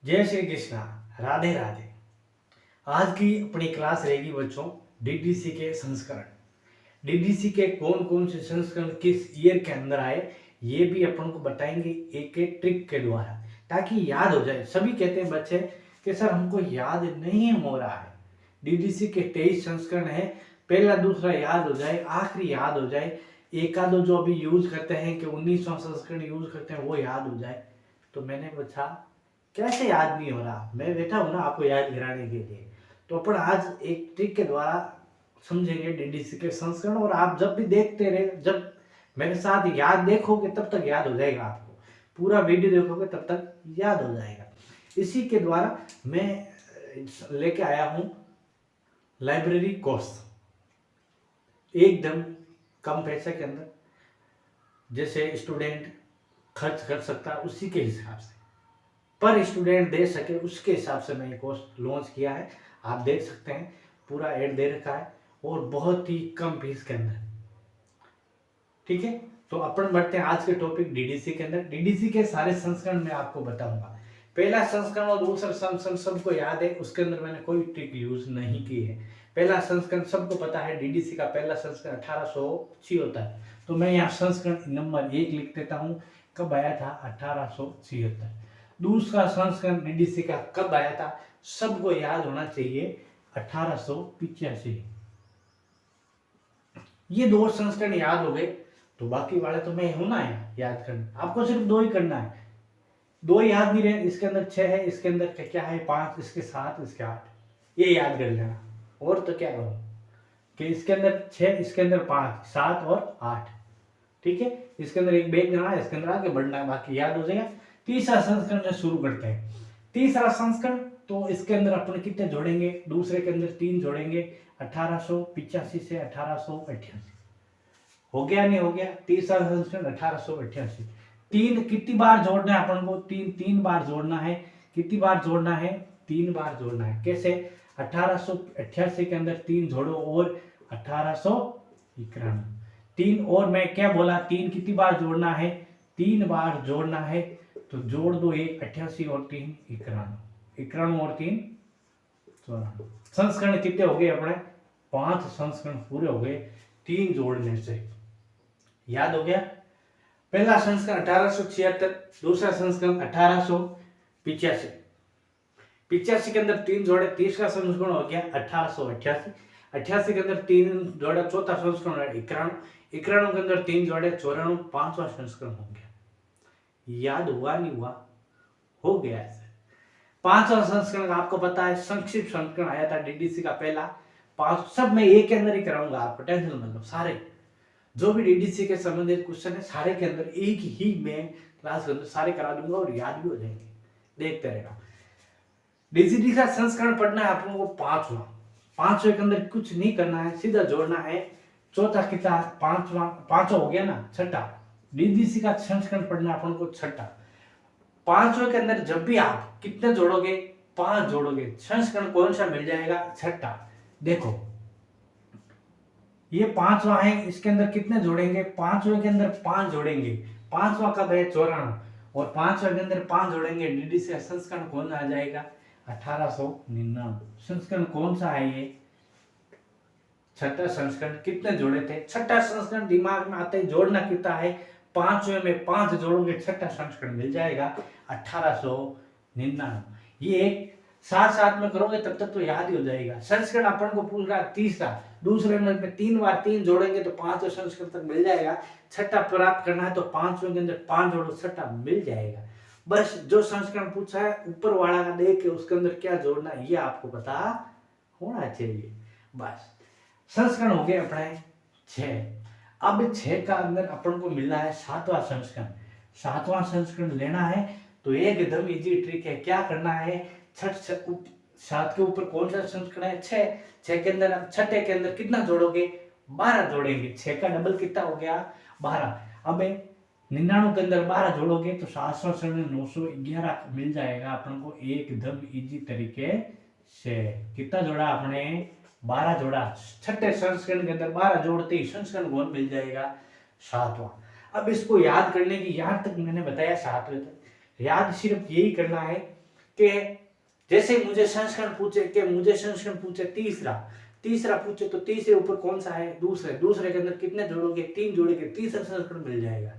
जय श्री कृष्णा। राधे राधे। आज की अपनी क्लास रहेगी बच्चों डीडीसी के संस्करण। डीडीसी के कौन कौन से संस्करण किस ईयर के अंदर आए ये भी अपन को बताएंगे एक एक ट्रिक के द्वारा, ताकि याद हो जाए। सभी कहते हैं बच्चे कि सर हमको याद नहीं हो रहा है। डीडीसी के 23 संस्करण है, पहला दूसरा याद हो जाए, आखिरी याद हो जाए, एक आधो जो अभी यूज करते हैं कि 19वां संस्करण यूज करते हैं वो याद हो जाए। तो मैंने पूछा कैसे याद नहीं हो रहा, मैं बैठा हूं ना आपको याद दिलाने के लिए। तो अपन आज एक ट्रिक के द्वारा समझेंगे डीडीसी के संस्करण, और आप जब भी देखते रहे, जब मेरे साथ याद देखोगे तब तक याद हो जाएगा आपको, पूरा वीडियो देखोगे तब तक याद हो जाएगा। इसी के द्वारा मैं लेके आया हूं लाइब्रेरी कोर्स, एकदम कम पैसे के अंदर, जैसे स्टूडेंट खर्च कर सकता है उसी के हिसाब से, पर स्टूडेंट दे सके उसके हिसाब से मैंने कोर्स लॉन्च किया है। आप देख सकते हैं पूरा ऐड दे रखा है और बहुत ही कम फीस के अंदर। ठीक है, तो अपन बढ़ते हैं आज के टॉपिक डीडीसी के अंदर। डीडीसी के सारे संस्करण मैं आपको बताऊंगा। पहला संस्करण और दूसरा संस्करण सबको याद है, उसके अंदर मैंने कोई ट्रिक यूज नहीं की है। पहला संस्करण सबको पता है, डीडीसी का पहला संस्करण 1886 होता है। तो मैं यहाँ संस्करण नंबर 1 लिख देता हूँ, कब आया था 1876। दूसरा संस्करण डीडीसी का कब आया था, सबको याद होना चाहिए 1885। ये दो संस्करण याद हो गए तो बाकी वाले तो मैं हूं ना याद करना। आपको सिर्फ दो ही करना है, दो याद नहीं रहे। इसके अंदर 6 है, इसके अंदर क्या है 5, इसके 7, इसके 8, ये याद कर लेना। और तो क्या करूं कि इसके अंदर 6, इसके अंदर 5, 7 और 8। ठीक है, इसके अंदर एक बैग देना है, इसके अंदर आगे बढ़ना है, बाकी याद हो जाएगा। तीसरा संस्करण से शुरू करते हैं। तीसरा संस्करण तो इसके अंदर अपन कितने जोड़ेंगे, दूसरे के अंदर 3 जोड़ेंगे, 1885 से 1888। हो गया नहीं हो गया, तीसरा संस्करण 1888। 3 कितनी बार जोड़ना है अपन को, 3 बार जोड़ना है। कितनी बार जोड़ना है, 3 बार जोड़ना है। कैसे, 1888 के अंदर 3 जोड़ो और 1891। 3 और मैं क्या बोला, 3 कितनी बार जोड़ना है, 3 बार जोड़ना है। तो जोड़ दो, 1 88 और 3 91, 91 और 3 94। संस्करण कितने हो गए अपने, 5 संस्करण पूरे हो गए 3 जोड़ने से। याद हो गया। पहला संस्करण 1876, दूसरा संस्करण 1885। 85 के अंदर 3 जोड़े, तीसरा संस्करण हो गया 1888। 88 के अंदर 3 जोड़े, चौथा संस्करण 91। 91 के अंदर 3 जोड़े, 94, पांचवा संस्करण हो गया। याद हुआ नहीं हुआ, हो गया ऐसे। पांचवा संस्करण आपको पता है, संक्षिप्त संस्करण आया था डीडीसी का पहला। 5 सब मैं एक के अंदर ही कराऊंगा, आपको टेंशन मत लो। सारे जो भी डीडीसी के संबंधित क्वेश्चन है सारे के अंदर एक ही मैं क्लास के अंदर सारे करा दूंगा और याद भी हो जाएंगे, देखते रहना। डीडीसी का संस्करण पढ़ना है आप लोगों को 5वां। 5वें के अंदर कुछ नहीं करना है, सीधा जोड़ना है। चौथा कितना, 5वां हो गया ना, छठा। डीडीसी का संस्करण पढ़ना है अपन को छठा। 5वें के अंदर जब भी आप कितने जोड़ोगे, 5 जोड़ोगे, संस्करण कौन सा मिल जाएगा, छठा। देखो ये 5वां है, इसके अंदर कितने जोड़ेंगे, 5वें के अंदर 5 जोड़ेंगे। 5वां कब है, 94, और 5वें के अंदर 5 जोड़ेंगे, डीडीसी संस्करण कौन आ जाएगा, 1899। संस्करण कौन सा है ये, छठा संस्करण। कितने जोड़े थे, छठा संस्करण दिमाग में आते ही जोड़ना कितना है, 5वें में 5 जोड़ोगे, छठा संस्करण मिल जाएगा 1899। ये एक साथ साथ में करोगे तब तक तो याद ही हो जाएगा। संस्करण अपन को पूरा तीसरा, दूसरे में 3 बार 3 जोड़ेंगे तो 5 संस्करण तक मिल जाएगा। छठा प्राप्त करना है तो 5वें के अंदर 5 जोड़ो, छठा मिल जाएगा। बस जो संस्करण पूछा है ऊपर वाला का देख के उसके अंदर क्या जोड़ना है ये आपको पता होना चाहिए। बस संस्करण हो गए अपने 6। अब 6 का अंदर अपन को मिला है 7वां संस्करण। 7वां संस्करण लेना है तो एकदम इजी ट्रिक है। क्या करना है, 7 के ऊपर कौन सा संस्करण है, 6 के अंदर हम छठे के अंदर कितना जोड़ोगे, 12 जोड़ेंगे। 6 का डबल कितना हो गया, 12। अब 99 के अंदर 12 जोड़ोगे तो 911 मिल जाएगा अपन को एकदम इजी तरीके से। कितना जोड़ा आपने, 12 जोड़ा। छठे संस्करण के अंदर 12 जोड़ते ही संस्करण कौन मिल जाएगा, 7वां। अब इसको याद करने की, यहाँ तक मैंने बताया 7वें तक याद सिर्फ यही करना है कि जैसे मुझे संस्करण पूछे तीसरा पूछे तो तीसरे ऊपर कौन सा है, दूसरे के अंदर कितने जोड़ोगे, 3 जोड़ेंगे, तीसरा संस्करण मिल जाएगा।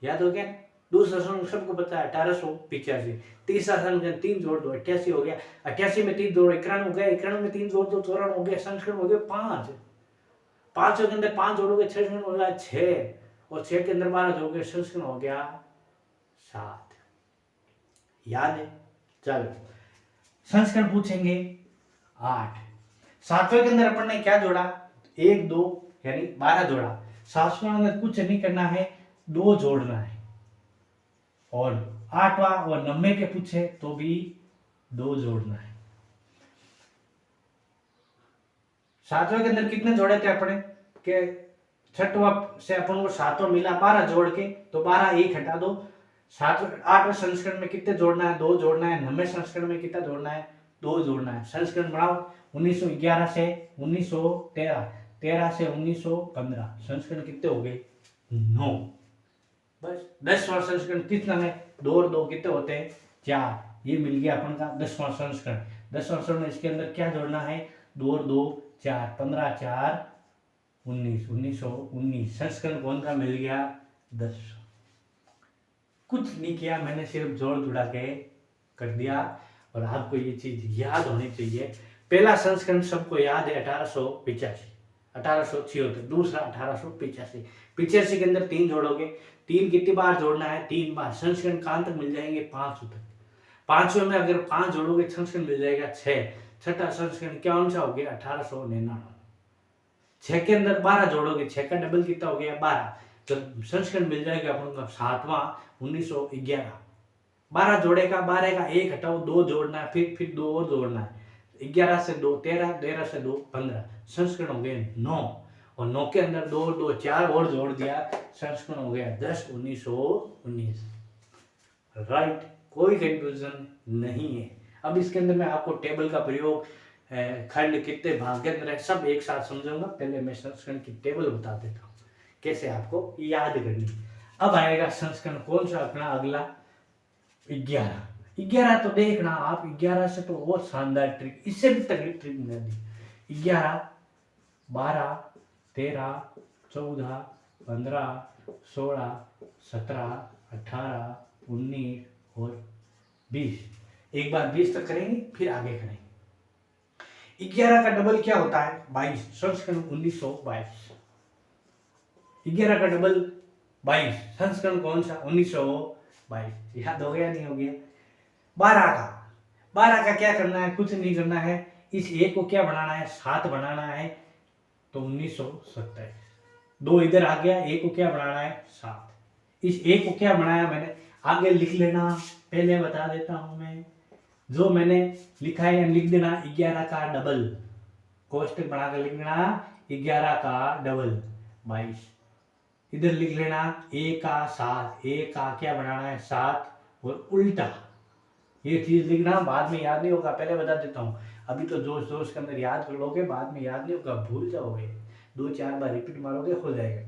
याद हो गया। दूसरा संस्करण सबको पता है 1885, तीसरा संस्करण 3 जोड़ दो 88 हो गया, 88 में 3 जोड़ 91 हो गया, 91 में 3 जोड़ दो 94 हो गया, संस्करण हो गया 5, 5 के अंदर 5 जोड़ोगे संस्करण हो गया 6, और 6 के अंदर 12 जोड़ोगे संस्करण हो गया 7। याद है। चलो संस्करण पूछेंगे 8। 7वें के अंदर अपन ने क्या जोड़ा, 1 2 यानी 12 जोड़ा। 7वें अंदर कुछ नहीं करना है, 2 जोड़ना है। और 8वां और 90 के पूछे तो भी 2 जोड़ना है। 7वें के अंदर कितने जोड़े थे अपने के, 6वां से अपन को 7वां मिला 12 जोड़ के, तो 12 1 हटा दो। 8वें संस्करण में कितने जोड़ना है, 2 जोड़ना है। 90 संस्करण में कितना जोड़ना है, 2 जोड़ना है। संस्करण बढ़ाओ, 1911 से 1913, 13 से 1915, संस्करण कितने हो गए 9। बस 10वां संस्करण कितना है, 2 और 2 कितने होते हैं 4। ये मिल गया अपन का 10वां संस्करण। 10वां संस्करण इसके अंदर क्या जोड़ना है, 2 और 2 4, 15 4 19, 1919 संस्करण कौन सा मिल गया 10। कुछ नहीं किया मैंने, सिर्फ जोड़ जुड़ा के कर दिया। और आपको ये चीज याद होनी चाहिए। पहला संस्करण सबको याद है 1885, 1876। दूसरा 1885। 85 के अंदर 3 जोड़ोगे, 3 कितनी बार जोड़ना है, 3 बार। संस्करण कहां तक मिल जाएंगे 5 तक। 5वें में अगर 5 जोड़ोगे संस्करण मिल जाएगा 6। छठा संस्करण कौन सा हो गया 1899। 6 के अंदर 12 जोड़ोगे, 6 का डबल कितना हो गया 12, तो संस्करण मिल जाएगा अपन का 7वां 1911। 12 जोड़ेगा, 12 का 1 हटाओ, 2 जोड़ना है, फिर 2 और जोड़ना है। 11 से 2 13, 13 से 2 15, संस्करण हो गए 9। और 9 के अंदर 2 और 2 4 और जोड़ दिया, संस्करण हो गया 10 1919। राइट, कोई कंफ्यूजन नहीं है। अब इसके अंदर मैं आपको टेबल का प्रयोग, खंड कितने भाग के अंदर है, सब एक साथ समझाऊंगा। पहले मैं संस्करण की टेबल बता देता हूँ कैसे आपको याद करनी। अब आएगा संस्करण कौन सा अपना अगला 11 तो देखना आप, 11 से तो बहुत शानदार ट्रिक, इससे भी तगड़ी ट्रिक मिला दी। 11 12 13 14 15 16 17 18 19 और 20। एक बार 20 तक करेंगे फिर आगे करेंगे। 11 का डबल क्या होता है 22, संस्करण 1922। 11 का डबल 22, संस्करण कौन सा 1922। याद हो गया नहीं हो गया। 12 का क्या करना है, कुछ नहीं करना है। इस एक को क्या बनाना है 7 बनाना है, तो 1927। 2 इधर आ गया, एक को क्या बनाना है 7। इस एक को क्या बनाया मैंने, आगे लिख लेना, पहले बता देता हूं मैं। जो मैंने लिखा है लिख देना, 11 का डबल, कोष्टक बनाकर लिख देना 11 का डबल 22। इधर लिख लेना 1 का 7, 1 का क्या बनाना है 7 और उल्टा। ये चीज लिखना, बाद में याद नहीं होगा, पहले बता देता हूँ। अभी तो जोश जोश के अंदर याद कर लोगे, बाद में याद नहीं होगा, भूल जाओगे। 2-4 बार रिपीट मारोगे हो जाएगा।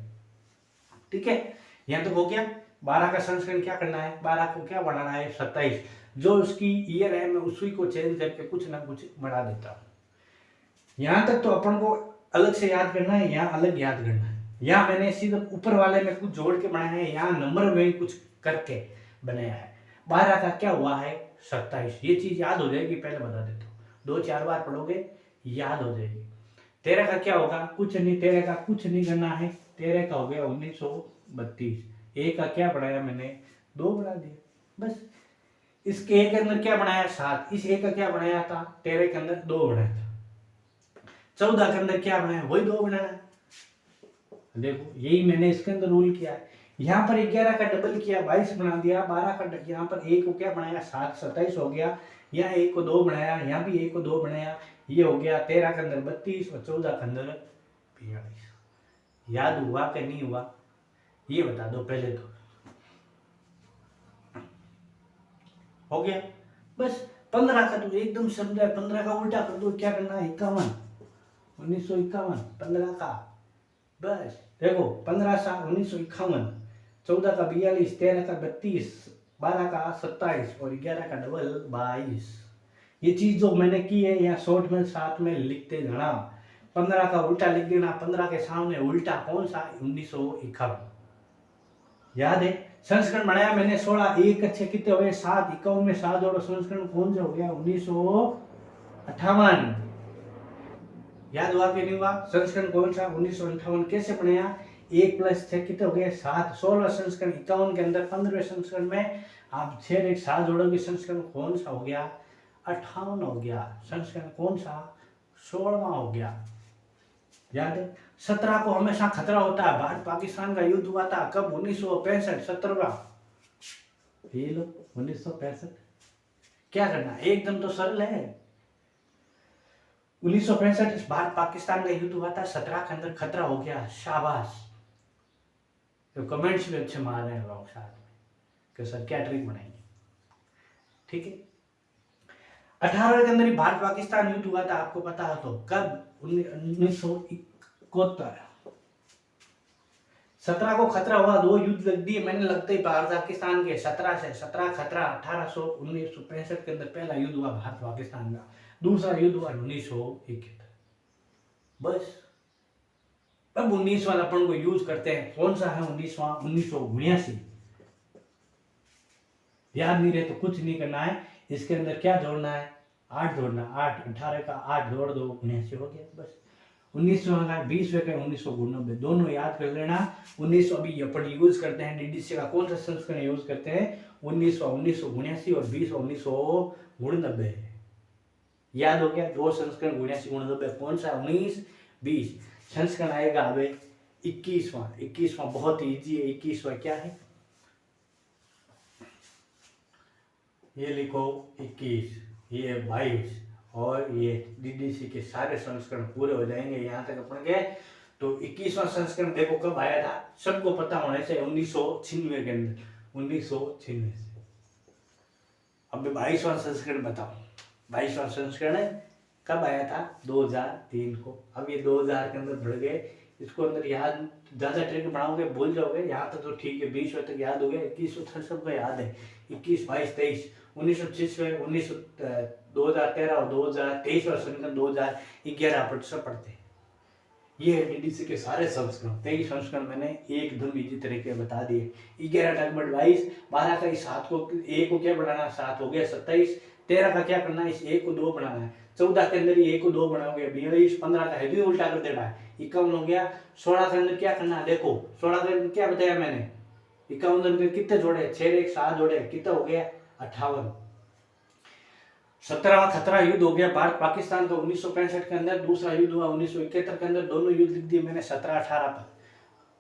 ठीक है, यहाँ तक हो गया। 12 का संस्करण क्या करना है, 12 को क्या बढ़ाना है 27। जो उसकी ईयर है मैं उसी को चेंज करके कुछ ना कुछ बढ़ा देता हूँ। यहाँ तक तो अपन को अलग से याद करना है, यहाँ अलग याद करना है। यहाँ मैंने सीधा ऊपर वाले में कुछ जोड़ के बनाया है, यहाँ नंबर में कुछ करके बनाया है। 12 का क्या हुआ है 27, ये चीज याद हो जाएगी, पहले बता देता हूँ। 2-4 बार पढ़ोगे याद हो जाएगी। 13 का क्या होगा, कुछ नहीं, 13 का कुछ नहीं करना है। 13 का हो गया 1932। 1 का क्या बढ़ाया मैंने 2 बढ़ा दिया, बस। इसके एक के अंदर क्या बनाया 7, इस एक का क्या बनाया था 13 के अंदर 2 बनाया था। 14 के अंदर क्या बनाया, वही 2 बनाया। देखो यही मैंने इसके अंदर रूल किया है। यहाँ पर 11 का डबल किया 22 बना दिया। 12 का यहाँ पर 1 को क्या बनाया 7, 27 हो गया। यहाँ 1 को 2 बनाया, यहाँ भी 1 को 2 बनाया, ये हो गया। 13 के अंदर 32 और 14 के अंदर 42। याद हुआ कि नहीं हुआ ये बता दो पहले तो। हो गया बस। 15 का तो एकदम समझा, 15 का उल्टा कर दो, क्या करना है 51, 1951। 15 का बस देखो 15 सा 1951, 14 का 42, 13 का 32, 12 का 27 और 11 का डबल 22। ये चीज जो मैंने की है यहाँ शॉर्ट में साथ में लिखते जाना। 15 का उल्टा लिख देना, 15 के सामने उल्टा कौन सा, 1951। याद है संस्करण बनाया मैंने 16, एक अच्छे कितने हुए 7, 51 में 7 जोड़ो, संस्करण कौन सा हो गया 1958। याद हुआ कि नहीं हुआ? संस्करण कौन सा 1958 कैसे बनाया, 1 प्लस 6 कितने हो गए 7, 16 संस्करण 51 के अंदर 15वें संस्करण में आप 6 एक 7 जोड़ोगे, संस्करण कौन सा हो गया 58 हो गया। संस्करण कौन सा 16वां हो गया। याद है 17 को हमेशा खतरा होता है, भारत पाकिस्तान का युद्ध हुआ था कब 1965, 17वां ये लो 1965। क्या करना एकदम तो सरल है। 1965 भारत पाकिस्तान का युद्ध हुआ था, 17 के अंदर खतरा हो गया। शाबाश, तो कमेंट्स भी अच्छे मार रहे हैं लोग साथ में कि सर क्या ट्रिक बनाएंगे। ठीक है 18 के अंदर ही भारत पाकिस्तान युद्ध हुआ था, आपको पता है तो कब 1971। 17 को खतरा हुआ, 2 युद्ध लग दिए मैंने लगते ही भारत पाकिस्तान के। 17 से 17 खतरा 1965 के अंदर पहला युद्ध हुआ भारत पाकिस्तान का, दूसरा युद्ध हुआ 1971। बस अब 19 वाला अपन को यूज करते हैं, कौन सा है 19वां 1979। याद नहीं रहे तो कुछ नहीं करना है, इसके अंदर क्या जोड़ना है 8 जोड़ना, 8 18 का 8 जोड़ दो 79 हो गया। बस 19वां का 20वें का 1989 दोनों याद कर लेना। 19 अभी अपन यूज करते हैं डीडीसी का कौन सा संस्करण यूज करते हैं 19वां 1979 और 20वां 1989। याद हो गया, 2 संस्करण 1989 कौन सा 19 20। संस्करण आएगा अब 21वां बहुत इजी है। 21वां क्या है ये लिखो 21, ये 22 और ये डीडीसी के सारे संस्करण पूरे हो जाएंगे यहाँ तक अपन के। तो 21वां संस्करण देखो कब आया था, सबको पता होना चाहिए 1996 के अंदर, 1996 से। अब 22वां संस्करण बताओ, 22वां संस्करण कब आया था 2003 को। अब ये 2000 के अंदर बढ़ गए, इसको अंदर याद ज्यादा ट्रिक बनाओगे भूल जाओगे। यहाँ तक तो ठीक है 20वें तक याद हो गया, 21 सबको याद है 21 22 23 1996 2013 और 2023 और संस्करण 2011 प्रतिशत पढ़ते हैं। ये डीडीसी के सारे संस्करण 23 संस्करण मैंने एकदम इजी तरीके बता दिए। 11 डगमट 22, 12 का इस 7 को 1 को क्या बढ़ाना 7 हो गया 27, 13 का क्या करना है इस 1 को 2 बढ़ाना है, 14 के अंदर ये 1 को 2 बनाओगे 22, 15 का है उल्टा कर देना है 51 हो गया। 16 के अंदर क्या करना है देखो, 16 के अंदर क्या बताया मैंने 51 अंदर कितने जोड़े 6 एक 7 जोड़े कितना हो गया 58। 17वां खतरा युद्ध हो गया भारत पाकिस्तान का 1965 के अंदर, दूसरा युद्ध हुआ 1971 के अंदर, दोनों युद्ध लिख दिए मैंने 17-18 पर।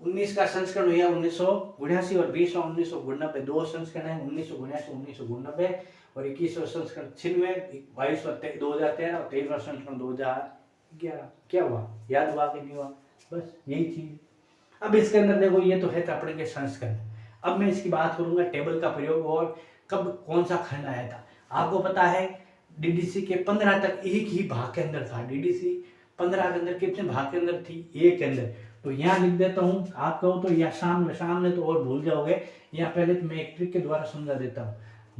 19 का संस्करण हुआ 1979 और 20वां 1989, 2 संस्करण है 1979 1989 और 21वां संस्करण 96, 22वां 2013 और 23वां संस्करण 2011। क्या हुआ याद हुआ कि नहीं हुआ, बस यही चीज। अब इसके अंदर देखो ये तो है अपने के संस्करण। अब मैं इसकी बात करूंगा टेबल का प्रयोग और कब कौन सा खंड आया था। आपको पता है डीडीसी के 15 तक एक ही भाग के अंदर था, डीडीसी 15 के अंदर कितने भाग के अंदर थी 1 के अंदर। तो यहाँ लिख देता हूँ, आप कहो तो या सामने तो और भूल जाओगे, यहाँ पहले तो मैं एक ट्रिक के द्वारा समझा देता हूँ।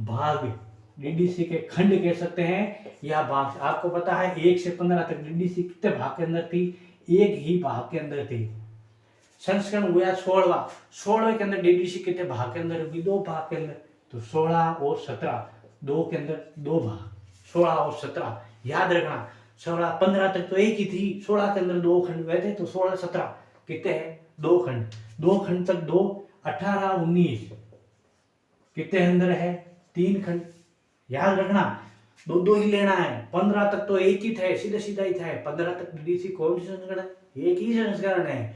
भाग डीडीसी के खंड कह सकते हैं या भाग। आपको पता है 1 से 15 तक डीडीसी कितने भाग के अंदर थी, एक ही भाग के अंदर थी। संस्करण हुआ 16वें के अंदर डीडीसी कितने भाग के अंदर होगी 2 भाग के अंदर, तो 16 और 17 2 के अंदर 2 भाग, 16 और 17 याद रखना। 16 15 तक तो एक ही थी, 16 के अंदर 2 खंड हुए थे, तो 16 17 कितने हैं 2 खंड, 2 खंड तक 2 18 19 कितने अंदर है 3 खंड। याद रखना 2 ही लेना है। 15 तक तो एक ही थे, सीधा सीधा ही था। 15 तक डीडीसी कौन सी संस्करण है, एक ही संस्करण है।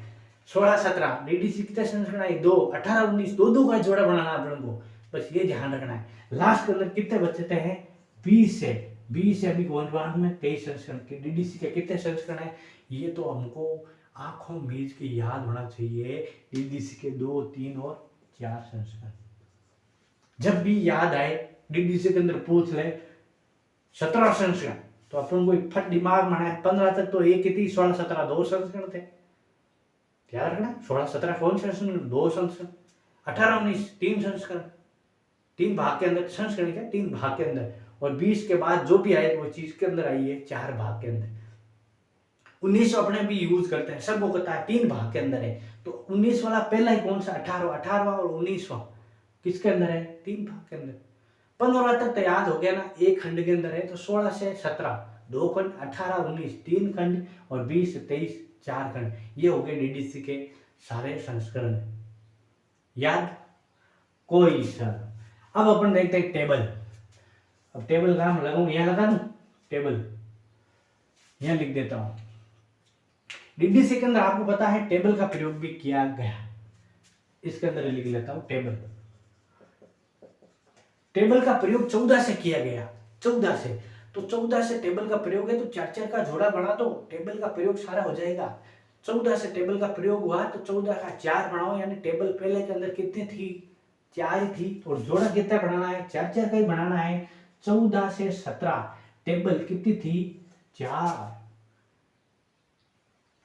16 17 डीडीसी कितने संस्करण है 2, 18 19 2 का जोड़ा बनाना अपन को, बस ये ध्यान रखना है। लास्ट के अंदर कितने बचते हैं 20 से अभी गोलवान में 23 संस्करण के डीडीसी के कितने संस्करण है, ये तो हमको आंखों मीच के याद होना चाहिए। डीडीसी के 2 3 और 4 संस्करण जब भी याद आए डीडीसी के अंदर पूछ ले 17 संस्करण तो अपन को फट दिमाग में है। 15 तक तो एक ही थी, 16 17 2 संस्करण थे। क्या रखना 16 17 कौन संस्करण 2 संस्करण, 18 19 3 संस्करण। 3 भाग के अंदर, संस्करण क्या 3 भाग के अंदर, और 20 के बाद जो भी आए वो चीज के अंदर आई है 4 भाग के अंदर। 19 अपने भी यूज करते हैं, सबको पता है 3 भाग के अंदर है। तो 19 वाला पहला ही कौन सा, 18वां और 19वां किसके अंदर है, 3 भाग के अंदर। 15वां तक तो याद हो गया ना, एक खंड के अंदर है, तो 16 से 17 2 खंड, 18 19 3 खंड, और 20 से 23 4 खंड। ये हो गए डीडीसी के सारे संस्करण। याद कोई सर। अब अपन देखते हैं टेबल। अब टेबल का नाम लगाऊं, यहां लगा दूं टेबल, यहां लिख देता हूं। डीडीसी के अंदर आपको पता है टेबल का प्रयोग भी किया गया, इसके अंदर लिख लेता हूं टेबल। टेबल का प्रयोग 14 से किया गया, 14 से। तो 14 से टेबल का प्रयोग है, तो 4 का जोड़ा बना दो, टेबल का प्रयोग सारा हो जाएगा। 14 से टेबल का प्रयोग हुआ तो 14 का 4 बनाओ, यानी टेबल पहले के अंदर कितनी थी, 4 थी, और जोड़ा कितना बनाना है, 4 का ही बनाना है। 14 से 17 टेबल कितनी थी, 4।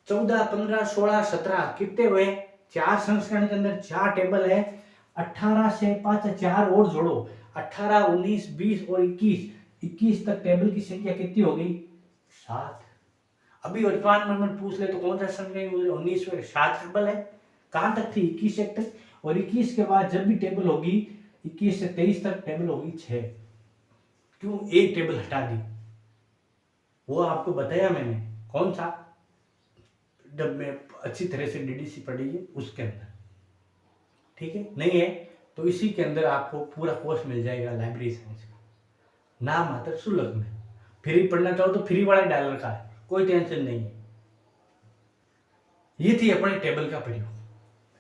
14 15 16 17 कितने हुए, 4 संस्करण के अंदर 4 टेबल है। 18 से 5 4 और जोड़ो, 18 19 20 और 21 तक टेबल की संख्या कितनी हो गई, 7। अभी वर्तमान में पूछ ले तो कौन सा संख्या 19 में 7 टेबल है, कहां तक थी, 21 तक, और 21 के बाद जब भी टेबल होगी 21 से 23 तक टेबल होगी 6। क्यों, एक टेबल हटा दी, वो आपको बताया मैंने, कौन सा, जब मैं अच्छी तरह से डीडीसी पढ़ी है उसके अंदर, ठीक है। नहीं है तो इसी के अंदर आपको पूरा कोर्स मिल जाएगा लाइब्रेरी साइंस का, नाम आता सुलभ में। फ्री पढ़ना चाहो तो फ्री वाला डाल रखा है, कोई टेंशन नहीं है। ये थी अपने टेबल का प्रयोग।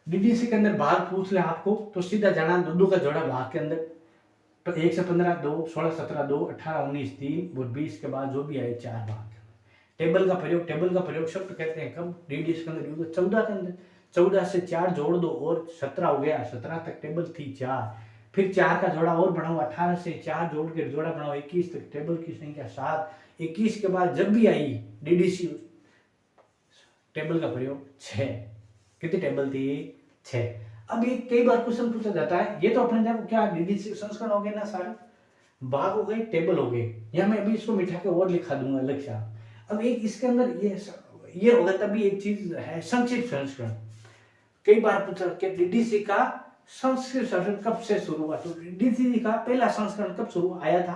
डीडीसी के अंदर भाग पूछ ले आपको तो सीधा जाना, दो का जोड़ा भाग के अंदर, तो 1 से 15 2 16 17 2 18 19 3 और 20 के बाद जो भी आए 4 भाग। टेबल का प्रयोग शब्द कहते हैं कब, डीडीसी के अंदर यूज 14 के अंदर। 14 से 4 जोड़ दो और 17 हो गया, 17 तक टेबल थी 4। फिर 4 का जोड़ा और बढ़ाओ, 18 से 4 जोड़ के जोड़ा बनाओ 21 तक टेबल की संख्या 7। 21 के बाद जब भी आई डीडीसी टेबल का प्रयोग 6। कितनी टेबल थी, 6। अब ये कई बार क्वेश्चन पूछा जाता है, ये तो अपने देखो क्या डीडीसी संस्करण हो गए ना, सारे भाग हो गए, टेबल हो गए, या मैं अभी इसको मिटा के और लिखा दूंगा अलग से। अब एक इसके अंदर ये होगा, तभी एक चीज है संक्षिप्त संस्करण। कई बार पूछा कि डीडीसी का संक्षिप्त संस्करण कब से शुरू हुआ, तो डीडीसी का पहला संस्करण कब शुरू आया था,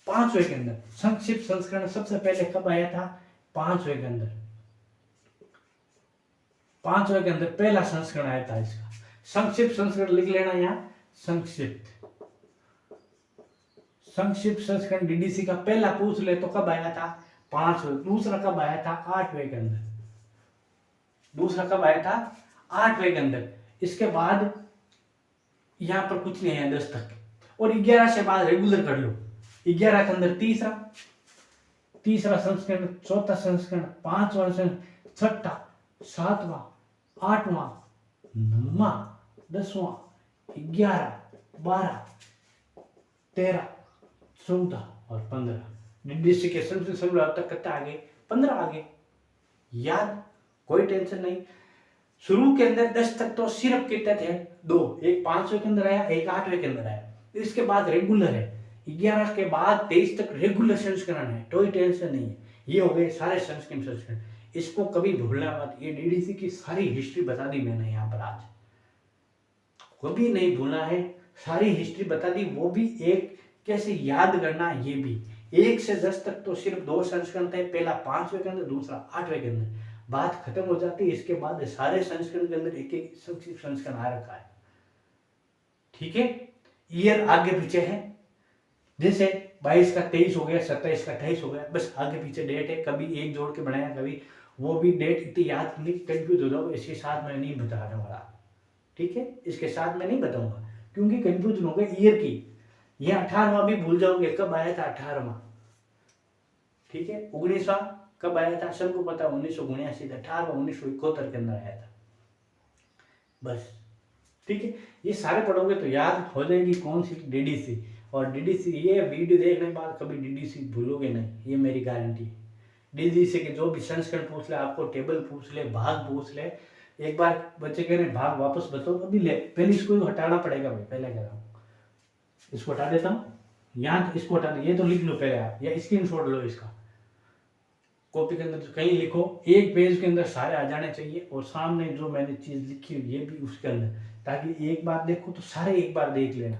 5वें के अंदर। संक्षिप्त संस्करण सबसे पहले कब आया था, 5वें के अंदर। 5वें के अंदर पहला संस्करण आया था इसका। संक्षिप्त संस्करण लिख लेना यहाँ, संक्षिप्त संस्करण डीडीसी का पहला पूछ ले तो कब आया था, 5वें। दूसरा कब आया था, 8वें के अंदर। दूसरा कब आया था, 8वें के अंदर। इसके बाद यहां पर कुछ नहीं है 10 तक, और 11 से बाद रेगुलर कर लो। 11 के अंदर तीसरा संस्करण, चौथा संस्करण, 5वां संस्करण, 6वां, 7वां, 8वां, 9वां, 10वां, 11, 12, 13, 14 और 15। डीडीसी के सबसे शुरुआत तक कितना आगे, 15 आगे। याद, कोई टेंशन नहीं। शुरू के अंदर 10 तक तो सिर्फ कितने थे, 2, एक 5वें के अंदर आया, एक 8वें के अंदर आया। इसके बाद रेगुलर है, 11 के बाद 23 तक रेगुलर संस्करण है, कोई टेंशन नहीं है। ये हो गए सारे संस्करण। इसको कभी भूलना मत, ये डीडीसी की सारी हिस्ट्री बता दी मैंने यहाँ पर आज, कभी नहीं भूलना है, सारी हिस्ट्री बता दी। वो भी एक कैसे याद करना, ये भी 1 से 10 तक तो सिर्फ 2 संस्करण थे, पहला 5वें के अंदर, दूसरा 8वें के अंदर। बात खत्म हो जाती है, इसके बाद सारे संस्करण के अंदर एक एक संक्षिप्त संस्करण आ रखा है, ठीक है। ईयर आगे पीछे है, जैसे 22 का 23 हो गया, 27 का 28 हो गया, बस आगे पीछे डेट है, कभी एक जोड़ के बनाया, कभी वो भी डेट इतनी याद नहीं, कंफ्यूज हो जाओ। इसके साथ मैं नहीं बताने वाला, ठीक है, इसके साथ मैं नहीं बताऊंगा क्योंकि कंफ्यूजन हो गया ईयर की। ये 18वां भी भूल जाओगे, कब आया था 18वां, ठीक है। 19वां कब आया था, सबको पता, 1979 था। 18वां 1971 के अंदर आया था, बस, ठीक है। ये सारे पढ़ोगे तो याद हो जाएगी कौन सी, डीडीसी। और डीडीसी, ये वीडियो देखने के बाद कभी डीडीसी भूलोगे नहीं, ये मेरी गारंटी है। डीडीसी के जो भी संस्करण पूछ ले, आपको टेबल पूछ ले, भाग पूछ ले, एक बार बच्चे कह रहे भाग वापस बताओ, अभी ले, पहले इसको हटाना पड़ेगा भाई, पहले कह रहा हूँ, इसको हटा देता हूँ, यहाँ इसको हटा दो, ये तो लिख लो पहले आप, या स्क्रीनशॉट लो इसका, कॉपी के अंदर कहीं लिखो, एक पेज के अंदर सारे आ जाने चाहिए, और सामने जो मैंने चीज लिखी हुई ये भी उसके अंदर, ताकि एक बार देखो तो सारे एक बार देख लेना।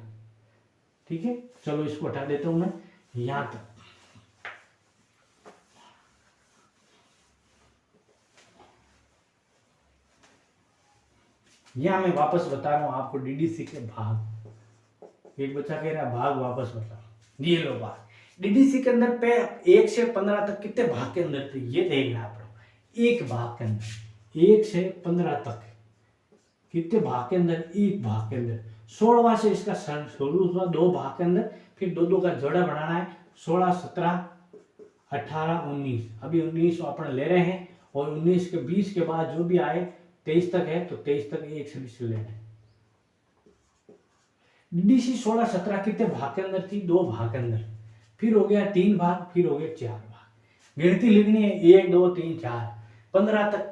ठीक है, चलो इसको हटा देता हूं मैं यहां तक। यहां मैं वापस बता रहा हूं आपको डीडीसी के भाग। एक बच्चा कह रहा है भाग वापस बता, ये लो भाग। डीडीसी के अंदर पे 1 से 15 तक कितने भाग के अंदर थे ये देखना आप लोग। एक भाग के अंदर 1 से 15 तक कितने भाग के अंदर, एक भाग के अंदर 16वां से इसका शुरू हुआ, 2 भाग के अंदर, फिर दो का जोड़ा बनाना है, 16, 17, 18, 19। अभी 19 अपन ले रहे हैं, और 19 के 20 के बाद जो भी आए 23 तक है, तो 23 तक 1 से 20 लेना है। डीडीसी 16, 17 कितने भाग के अंदर थी, 2 भाग के अंदर, फिर हो गया 3 भाग, फिर हो गया 4 भाग। गिनती लिखनी है 1, 2, 3, 4, 15 तक।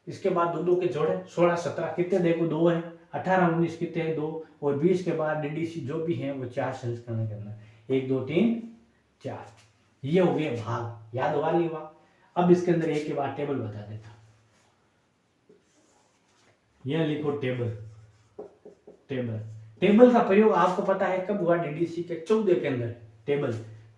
इसके बाद दो के जोड़े, 16, 17 कितने देखो 2 है, 18, 19 कितने हैं 2, और 20 के बाद डीडीसी जो भी है वो 4 संस्करण के अंदर, 1, 2, 3, 4। ये हो गए भाग, याद हुआ नहीं हुआ। अब इसके अंदर एक के बाद टेबल बता देता, यह लिखो टेबल। टेबल टेबल का प्रयोग आपको पता है कब हुआ, डीडीसी के 14 के अंदर। टेबल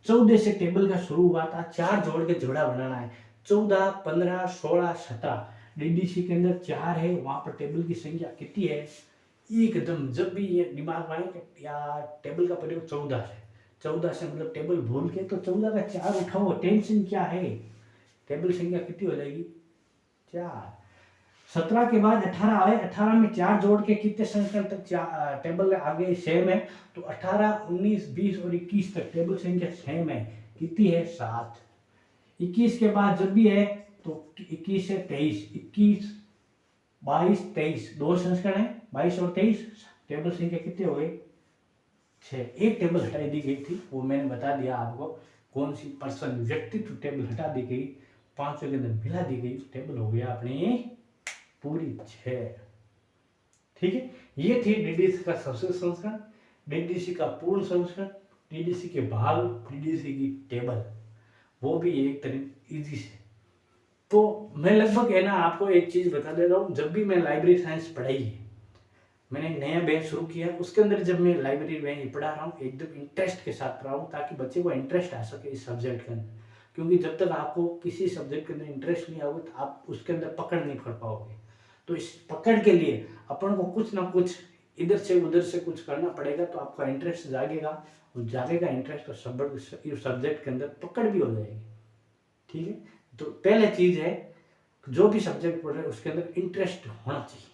14 से टेबल का शुरू हुआ था, 4 जोड़ के जोड़ा बनाना है, 14, 15, 16, 17। डीडीसी के अंदर 4 है, वहां पर टेबल की संख्या कितनी है एकदम। जब भी ये दिमाग में आए कि यार टेबल का प्रयोग 14 से मतलब टेबल भूल के, तो 14 का 4 उठाओ, टेंशन क्या है, टेबल संख्या कितनी हो जाएगी 4। 17 के बाद 18 आए, 18 में 4 जोड़ के कितने संख्या तक टेबल आगे सेम है, तो 18, 19, 20 और 21 तक टेबल संख्या सेम है, कितनी है 7। 21 के बाद जब भी है तो 21 से 23, 21, 22, 23 दो संस्करण है, 22 और 23, टेबल संख्या कितने हो गए 6। एक टेबल हटाई दी गई थी, वो मैंने बता दिया आपको, कौन सी पर्सन व्यक्तित्व टेबल हटा दी गई, 500 के अंदर मिला दी गई, टेबल हो गया अपनी पूरी 6। ठीक है, ये थी डीडीसी का सबसे संस्करण, डीडीसी का पूर्ण संस्करण, डीडीसी के भाग, डीडीसी की टेबल, वो भी एक तरीके इजी से। तो मैं लगभग है ना आपको एक चीज बता दे रहा हूँ, जब भी मैं लाइब्रेरी साइंस पढ़ाई है, मैंने नया बैच शुरू किया, उसके अंदर जब मैं लाइब्रेरी में पढ़ा रहा हूँ एकदम इंटरेस्ट के साथ पढ़ा हूँ, ताकि बच्चे को इंटरेस्ट आ सके इस सब्जेक्ट के अंदर। क्योंकि जब तक आपको किसी सब्जेक्ट के अंदर इंटरेस्ट नहीं आएगा तो आप उसके अंदर पकड़ नहीं कर पाओगे। तो इस पकड़ के लिए अपन को कुछ ना कुछ इधर से उधर से कुछ करना पड़ेगा, तो आपका इंटरेस्ट जागेगा, और जागेगा इंटरेस्ट तो सब्जेक्ट के अंदर पकड़ भी हो जाएगी। ठीक है, तो पहले चीज है जो भी सब्जेक्ट पढ़ रहे हैं उसके अंदर इंटरेस्ट होना चाहिए।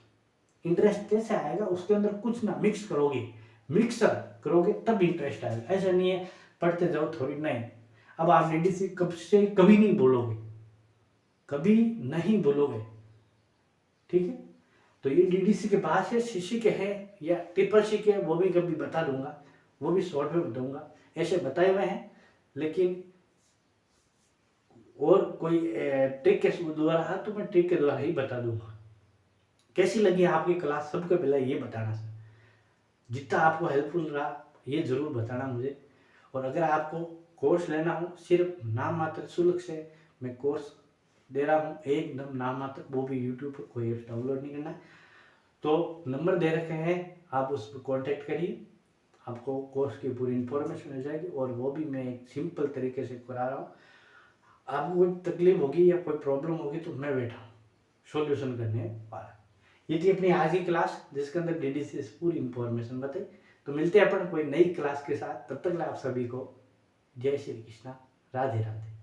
इंटरेस्ट कैसे आएगा, उसके अंदर कुछ ना मिक्स करोगे, मिक्सर करोगे तब इंटरेस्ट आएगा। ऐसा नहीं है पढ़ते जाओ थोड़ी, नहीं। अब आप डीडीसी कब से कभी नहीं बोलोगे, कभी नहीं बोलोगे। ठीक है, तो ये डीडीसी के बाद से सीसी के है या ट्रिपल सी के, वो भी कभी बता दूंगा, वो भी शॉर्ट में बताऊंगा, ऐसे बताए हुए हैं। लेकिन और कोई ट्रिक के द्वारा तो मैं ट्रिक के द्वारा ही बता दूंगा। कैसी लगी आपकी क्लास, सबके पहले ये बताना सर, जितना आपको हेल्पफुल रहा ये जरूर बताना मुझे। और अगर आपको कोर्स लेना हो, सिर्फ नाम मात्र शुल्क से मैं कोर्स दे रहा हूँ, एकदम नाम मात्र, वो भी यूट्यूब पर, कोई ऐप डाउनलोड नहीं करना। तो नंबर दे रखे हैं, आप उस पर कॉन्टेक्ट करिए, आपको कोर्स की पूरी इंफॉर्मेशन मिल जाएगी। और वो भी मैं एक सिंपल तरीके से करा रहा हूँ। आपको कोई तकलीफ होगी या कोई प्रॉब्लम होगी तो मैं बैठा हूँ सॉल्यूशन करने वाला। ये थी अपनी आज की क्लास, जिसके अंदर डीडीसी से पूरी इंफॉर्मेशन बताई। तो मिलते हैं अपन कोई नई क्लास के साथ, तब तक आप सभी को जय श्री कृष्णा, राधे राधे।